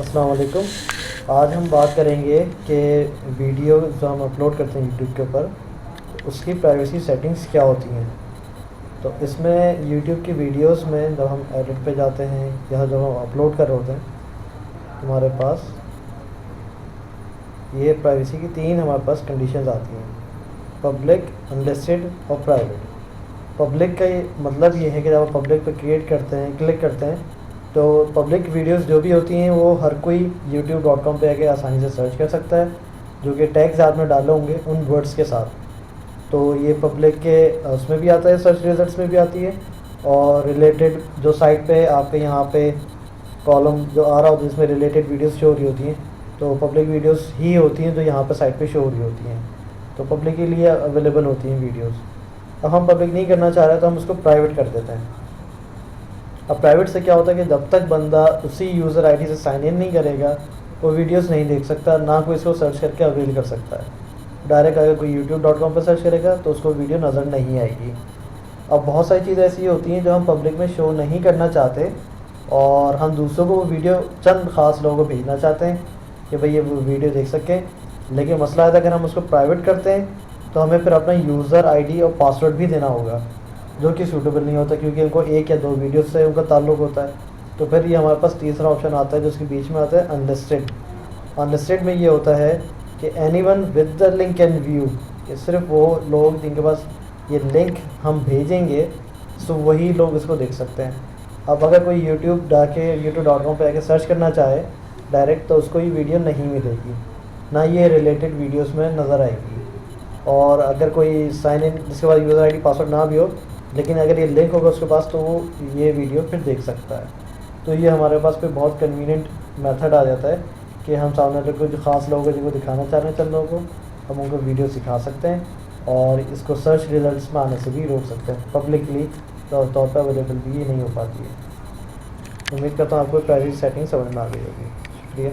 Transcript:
अस्सलाम वालेकुम। आज हम बात करेंगे कि वीडियो जो हम अपलोड करते हैं यूट्यूब के ऊपर उसकी प्राइवेसी सेटिंग्स क्या होती हैं। तो इसमें यूट्यूब की वीडियोस में जब हम एडिट पे जाते हैं या जब हम अपलोड कर रहे होते हैं हमारे पास ये प्राइवेसी की तीन हमारे पास कंडीशंस आती हैं, पब्लिक, अनलिस्टेड और प्राइवेट। पब्लिक का ये मतलब ये है कि जब आप पब्लिक पे क्लिक करते हैं तो पब्लिक वीडियोस जो भी होती हैं वो हर कोई youtube.com पे आके आसानी से सर्च कर सकता है, जो कि टैग्स आपने डाले होंगे उन वर्ड्स के साथ। तो ये पब्लिक के उसमें भी आता है, सर्च रिजल्ट्स में भी आती है। और रिलेटेड जो साइट पे आपके यहाँ पे कॉलम जो आ रहा होता है जिसमें रिलेटेड वीडियोस शो हो रही होती हैं, तो पब्लिक वीडियोस ही होती हैं जो यहाँ पे साइट पे शो हो रही होती हैं, तो पब्लिक के लिए अवेलेबल होती हैं वीडियोस। अब हम पब्लिक नहीं करना चाह रहे तो हम उसको प्राइवेट कर देते हैं। अब प्राइवेट से क्या होता है कि जब तक बंदा उसी यूज़र आईडी से साइन इन नहीं करेगा वो वीडियोस नहीं देख सकता, ना कोई इसको सर्च करके अवेल कर सकता है। डायरेक्ट अगर कोई youtube.com पर सर्च करेगा तो उसको वीडियो नज़र नहीं आएगी। अब बहुत सारी चीज़ें ऐसी होती हैं जो हम पब्लिक में शो नहीं करना चाहते और हम दूसरों को वो वीडियो चंद ख़ास लोगों को भेजना चाहते हैं कि भाई ये वो वीडियो देख सकें। लेकिन मसला है अगर हम उसको प्राइवेट करते हैं तो हमें फिर अपना यूज़र आईडी और पासवर्ड भी देना होगा, जो कि सूटेबल नहीं होता क्योंकि उनको एक या दो वीडियो से उनका ताल्लुक़ होता है। तो फिर ये हमारे पास तीसरा ऑप्शन आता है जो उसके बीच में आता है अनलिस्टेड। अनलिस्टेड में ये होता है कि anyone with the link can view, ये सिर्फ वो लोग जिनके पास ये लिंक हम भेजेंगे तो वही लोग इसको देख सकते हैं। अब अगर कोई youtube.com पे आके सर्च करना चाहे डायरेक्ट तो उसको ये वीडियो नहीं मिलेगी, ना ये रिलेटेड वीडियोस में नज़र आएगी। और अगर कोई साइन इन जिसके पास यूज़र आईडी पासवर्ड ना भी हो लेकिन अगर ये लिंक होगा उसके पास तो वो ये वीडियो फिर देख सकता है। तो ये हमारे पास पे बहुत कन्वीनियंट मेथड आ जाता है कि हम सामने वाले को जो ख़ास लोग हैं जिनको दिखाना चाह रहे हैं चंद लोगों को, हम उनको वीडियो सिखा सकते हैं और इसको सर्च रिजल्ट्स में आने से भी रोक सकते हैं। पब्लिकली तौर पर अवेलेबल भी ये नहीं हो पाती है। उम्मीद करता हूँ आपको प्राइवेसी सेटिंग समझ में आ गई होगी। शुक्रिया।